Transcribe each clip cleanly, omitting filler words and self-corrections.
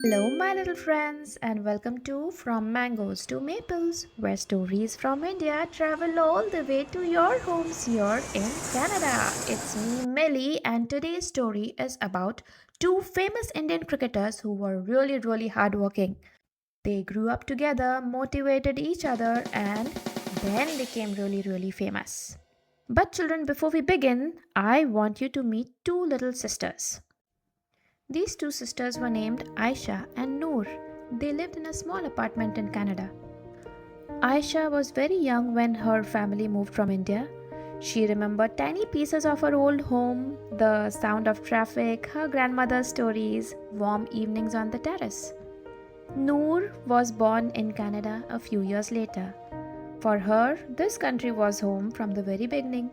Hello, my little friends, and welcome to From Mangoes to Maples, where stories from India travel all the way to your homes here in Canada. It's me, Millie, and today's story is about two famous Indian cricketers who were really hardworking. They grew up together, motivated each other, and then became really famous. But, children, before we begin, I want you to meet two little sisters. These two sisters were named Aisha and Noor. They lived in a small apartment in Canada. Aisha was very young when her family moved from India. She remembered tiny pieces of her old home, the sound of traffic, her grandmother's stories, warm evenings on the terrace. Noor was born in Canada a few years later. For her, this country was home from the very beginning.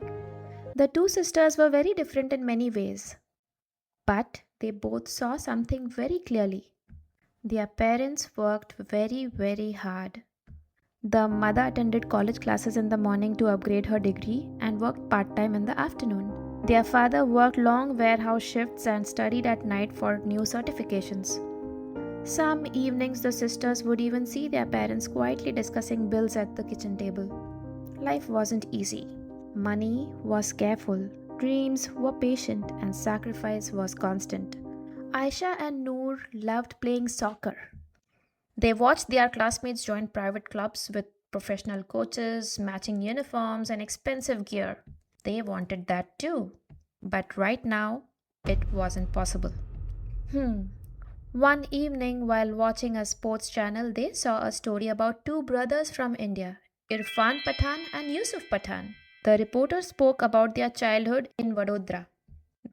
The two sisters were very different in many ways. But they both saw something very clearly. Their parents worked very hard. The mother attended college classes in the morning to upgrade her degree and worked part time in the afternoon. Their father worked long warehouse shifts and studied at night for new certifications. Some evenings, the sisters would even see their parents quietly discussing bills at the kitchen table. Life wasn't easy. Money was careful, dreams were patient, and sacrifice was constant. Aisha and Noor loved playing soccer. They watched their classmates join private clubs with professional coaches, matching uniforms, and expensive gear. They wanted that too. But right now, it wasn't possible. Hmm. One evening, while watching a sports channel, they saw a story about two brothers from India, Irfan Pathan and Yusuf Pathan. The reporter spoke about their childhood in Vadodara.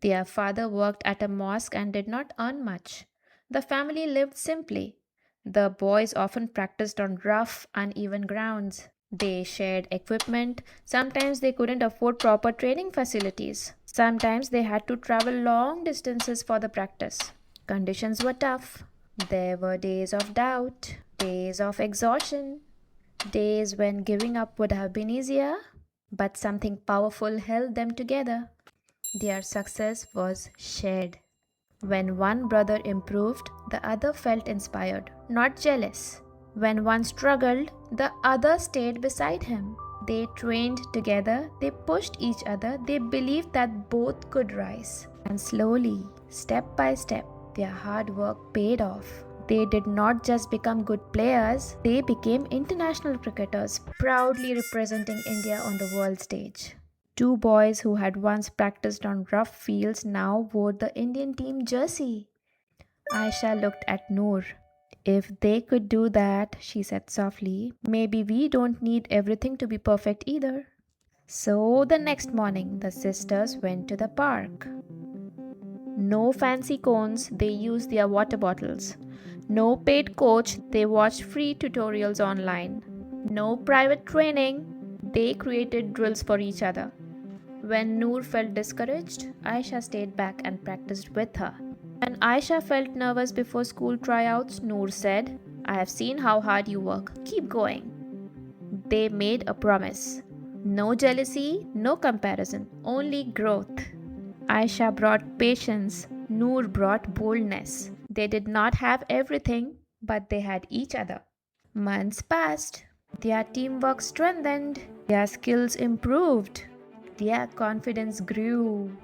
Their father worked at a mosque and did not earn much. The family lived simply. The boys often practiced on rough, uneven grounds. They shared equipment. Sometimes they couldn't afford proper training facilities. Sometimes they had to travel long distances for the practice. Conditions were tough. There were days of doubt, days of exhaustion, days when giving up would have been easier, but something powerful held them together. Their success was shared. When one brother improved, the other felt inspired, not jealous. When one struggled, the other stayed beside him. They trained together, they pushed each other, they believed that both could rise. And slowly, step by step, their hard work paid off. They did not just become good players, they became international cricketers, proudly representing India on the world stage. Two boys who had once practiced on rough fields now wore the Indian team jersey. Aisha looked at Noor. If they could do that, she said softly, maybe we don't need everything to be perfect either. So the next morning, the sisters went to the park. No fancy cones, they used their water bottles. No paid coach, they watched free tutorials online. No private training, they created drills for each other. When Noor felt discouraged, Aisha stayed back and practiced with her. When Aisha felt nervous before school tryouts, Noor said, I have seen how hard you work. Keep going. They made a promise. No jealousy, no comparison, only growth. Aisha brought patience, Noor brought boldness. They did not have everything, but they had each other. Months passed. Their teamwork strengthened, their skills improved, their confidence grew.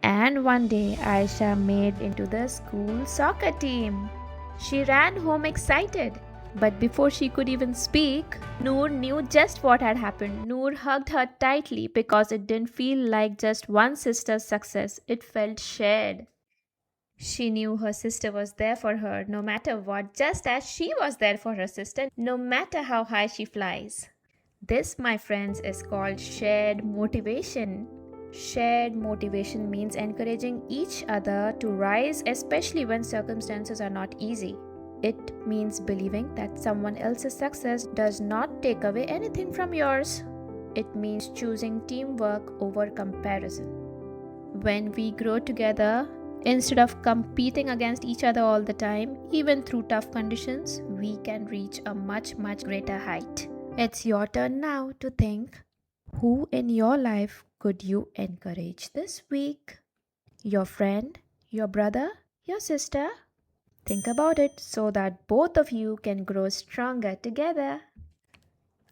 And one day, Aisha made into the school soccer team. She ran home excited. But before she could even speak, Noor knew just what had happened. Noor hugged her tightly because it didn't feel like just one sister's success, it felt shared. She knew her sister was there for her no matter what, just as she was there for her sister no matter how high she flies. This, my friends, is called shared motivation. Shared motivation means encouraging each other to rise, especially when circumstances are not easy. It means believing that someone else's success does not take away anything from yours. It means choosing teamwork over comparison. When we grow together, instead of competing against each other all the time, even through tough conditions, we can reach a much greater height. It's your turn now to think, who in your life could you encourage this week? Your friend, your brother, your sister? Think about it so that both of you can grow stronger together.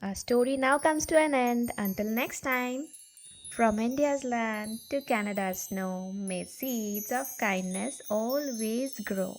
Our story now comes to an end. Until next time, from India's land to Canada's snow, may seeds of kindness always grow.